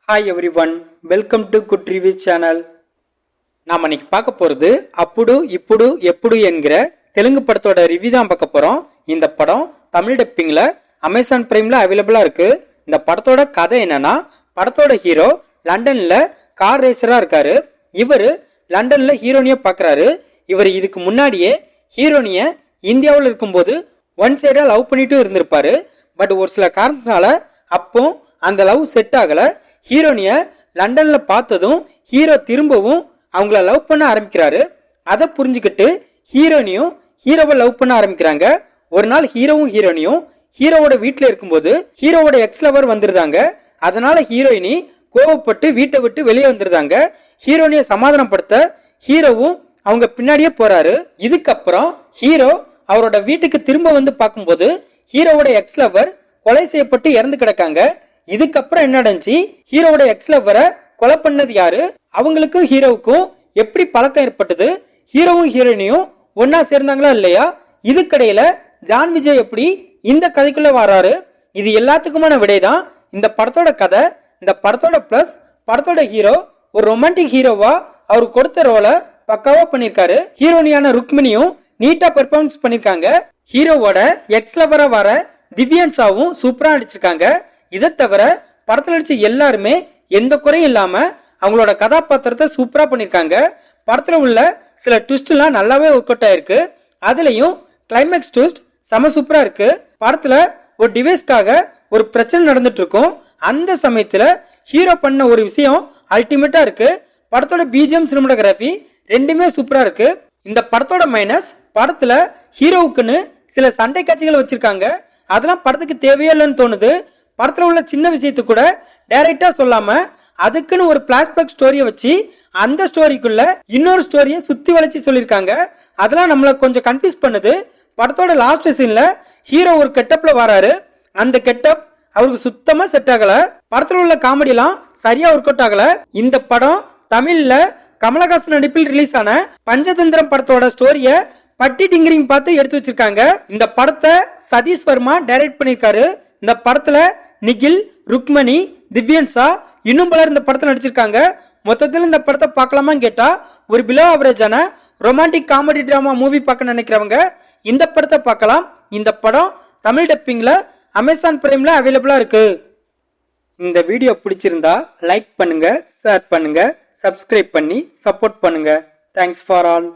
Hi every one, welcome to good review channel. நாம் இன்னைக்கு பார்க்க போகிறது அப்புடு இப்புடு எப்புடு என்கிற தெலுங்கு படத்தோட ரிவ்யூ தான் பார்க்க போகிறோம். இந்த படம் தமிழ் டப்பிங்கில் அமேசான் பிரைமில் அவைலபிளாக இருக்குது. இந்த படத்தோட கதை என்னன்னா, படத்தோட ஹீரோ லண்டனில் கார் ரேசராக இருக்காரு. இவர் லண்டனில் ஹீரோனியை பார்க்குறாரு. இவர் இதுக்கு முன்னாடியே ஹீரோனியை இந்தியாவில் இருக்கும்போது ஒன் சைடாக லவ் பண்ணிட்டு இருந்திருப்பாரு. பட் ஒரு சில காரணத்தினால அப்போ அந்த லவ் செட் ஆகலை. ஹீரோனிய லண்டன்ல பார்த்ததும் ஹீரோ திரும்பவும் அவங்கள லவ் பண்ண ஆரம்பிக்கிறாரு. அதை புரிஞ்சுக்கிட்டு ஹீரோனியும் ஹீரோவை லவ் பண்ண ஆரம்பிக்கிறாங்க. ஒரு நாள் ஹீரோவும் ஹீரோனியும் ஹீரோவோட வீட்டுல இருக்கும்போது ஹீரோவோட எக்ஸ் லவர் வந்துருந்தாங்க. அதனால ஹீரோயினி கோவப்பட்டு வீட்டை விட்டு வெளியே வந்துருந்தாங்க. ஹீரோனிய சமாதானப்படுத்த ஹீரோவும் அவங்க பின்னாடியே போறாரு. இதுக்கப்புறம் ஹீரோ அவரோட வீட்டுக்கு திரும்ப வந்து பார்க்கும்போது ஹீரோவோட எக்ஸ் லவர் கொலை செய்யப்பட்டு இறந்து கிடக்காங்க. இதுக்கப்புறம் என்ன நடந்துச்சு, ஹீரோவோட எக்ஸ் லவ்வரை கொலை பண்ணது யாரு, அவங்களுக்கும் ஹீரோவுக்கும் எப்படி பழக்கம் ஏற்பட்டது, ஹீரோவும் ஹீரோயினியும் ஒன்னா சேர்ந்தாங்களா இல்லையா, இதுக்கடையில ஜான் விஜய் எப்படி இந்த கதைக்குள்ள வராரு, இது எல்லாத்துக்குமான விடைதான் இந்த படத்தோட கதை. இந்த படத்தோட பிளஸ், படத்தோட ஹீரோ ஒரு ரொமான்டிக் ஹீரோவா அவரு கொடுத்த ரோலை பக்காவா பண்ணிருக்காரு. ஹீரோனியான ருக்மினியும் நீட்டா பெர்ஃபார்மன்ஸ் பண்ணிருக்காங்க. ஹீரோவோட எக்ஸ் லவரா வர திவ்யன்சாவும் சூப்பரா நடிச்சிருக்காங்க. இதை தவிர படத்துல நடிச்ச எல்லாருமே எந்த குறையும் இல்லாம அவங்களோட கதாபாத்திரத்தை சூப்பரா பண்ணிருக்காங்க. படத்துல உள்ள சில ட்விஸ்ட் எல்லாம் நல்லாவே ஒர்க் அவுட் ஆயிருக்கு. அதுலயும் கிளைமேக்ஸ் ட்விஸ்ட் செம சூப்பரா இருக்கு. படத்துல ஒரு டிவைஸ்க்காக ஒரு பிரச்சனை நடந்துட்டு இருக்கும். அந்த சமயத்துல ஹீரோ பண்ண ஒரு விஷயம் அல்டிமேட்டா இருக்கு. படத்தோட பிஜிஎம், சினிமாட்டோகிராஃபி ரெண்டுமே சூப்பரா இருக்கு. இந்த படத்தோட மைனஸ், படத்துல ஹீரோவுக்குன்னு சில சண்டை காட்சிகள் வச்சிருக்காங்க. அதெல்லாம் படத்துக்கு தேவையே இல்லைன்னு தோணுது. படத்துல உள்ள சின்ன விஷயத்து கூட டைரக்டா சொல்லாம அதுக்குன்னு ஒரு பிளாஷ்பேக் ஸ்டோரியை வச்சு அந்த ஸ்டோரிக்குள்ள இன்னொரு ஸ்டோரியை சுத்தி வளைச்சு சொல்லியிருக்காங்க. அதெல்லாம் நம்மள கொஞ்சம் கன்ஃபியூஸ் பண்ணுது. படத்தோட லாஸ்ட் சீன்ல ஹீரோ ஒரு கெட்டப்ல வராரு. அந்த கெட்டப் அவருக்கு சுத்தமா செட் ஆகல. படத்துல உள்ள காமெடி எல்லாம் சரியா ஒர்க் அவுட் ஆகல. இந்த படம் தமிழ்ல கமலஹாசன் நடிப்பில் ரிலீஸ் ஆன பஞ்சதந்திரம் படத்தோட ஸ்டோரிய பட்டி டிங்கரிங் பார்த்து எடுத்து வச்சிருக்காங்க. இந்த படத்தை சதீஷ் வர்மா டைரக்ட் பண்ணிருக்காரு. இந்த படத்துல நிகில், ருக்மணி, திவ்யன்சா இன்னும் பலர் இந்த படத்துல நடிச்சிருக்காங்க. மொத்தத்தில் இந்த படத்தை பார்க்கலாமான்னு கேட்டா ஒரு பிலோ ஆவரேஜான ரொமான்டிக் காமெடி டிராமா மூவி பார்க்க நினைக்கிறவங்க இந்த படத்தை பார்க்கலாம். இந்த படம் தமிழ் டப்பிங்ல அமேசான் பிரைம்ல அவைலபிளா இருக்கு. இந்த வீடியோ பிடிச்சிருந்தா லைக் பண்ணுங்க, ஷேர் பண்ணுங்க, சப்ஸ்கிரைப் பண்ணி சப்போர்ட் பண்ணுங்க. Thanks for all.